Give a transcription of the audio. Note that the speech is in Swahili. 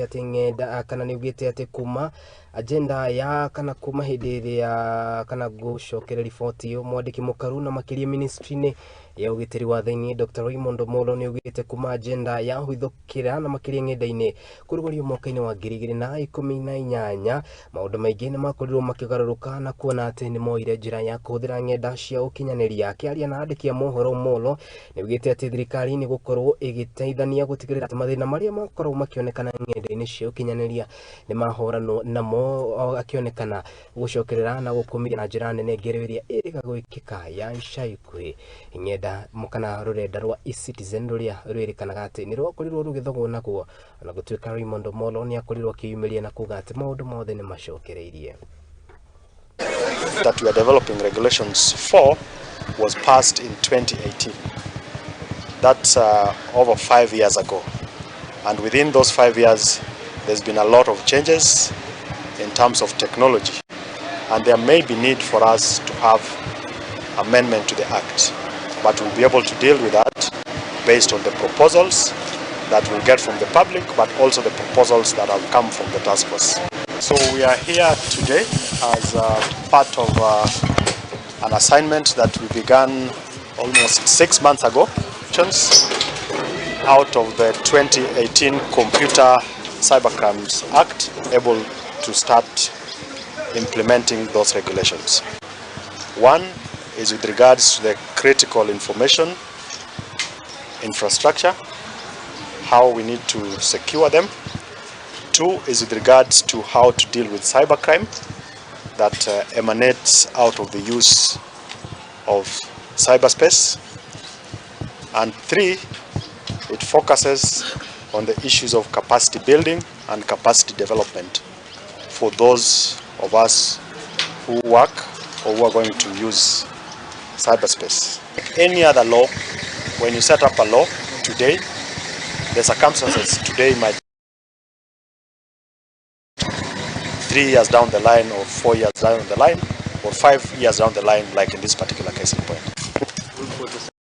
ati ngenda kana niugite ati kuma agenda ya kana kuma hindi ya kana gucokera riboti yo mwandiki mukaru na makiria ministry-ini ya ugitiri wa thiini Dr. Raymond Omollo niugite kuma agenda ya uhithukira na makiria ngendaiini kurugurio mwakaini wa 2018 maundu maingi ni makorirwo makigaruruka na kuona ati ni moire njira ya kuhuthira ngenda cia ukinyaniria akiaria na andiki a mohoro Omollo niugite ati thirikari ni gukorwo igiteithania gutigirira ati mathina maria makorwo makionekana ngenda-ini cia ukinyaniria ni mahoranwo namo akionekana gucokerera na gukumiria na njira nene ngero iria iriga gwikika ya shaikwe ngenda mukana rurenda rwa citizen ruria rwirikanaga ati ni rwakorirwo rugithogwo naguo na gutuika Raymond Omollo ni akorirwo akiyumiria na kuga ati maundu mothe ni macokereirie. That we are developing regulations for was passed in 2018. That's over 5 years ago, and within those 5 years there's been a lot of changes in terms of technology, and there may be need for us to have amendment to the Act, but we'll be able to deal with that based on the proposals that we get from the public, but also the proposals that have come from the task force. So we are here today as part of an assignment that we began almost 6 months ago, out of the 2018 Computer Cybercrimes Act, able to start implementing those regulations. One is with regards to the critical information infrastructure, how we need to secure them. Two is with regards to how to deal with cybercrime that emanates out of the use of cyberspace. And three, it focuses on the issues of capacity building and capacity development for those of us who work or who are going to use cyberspace. Like any other law, when you set up a law today, the circumstances today might 3 years down the line, or 4 years down the line, or 5 years down the line, like in this particular case in point.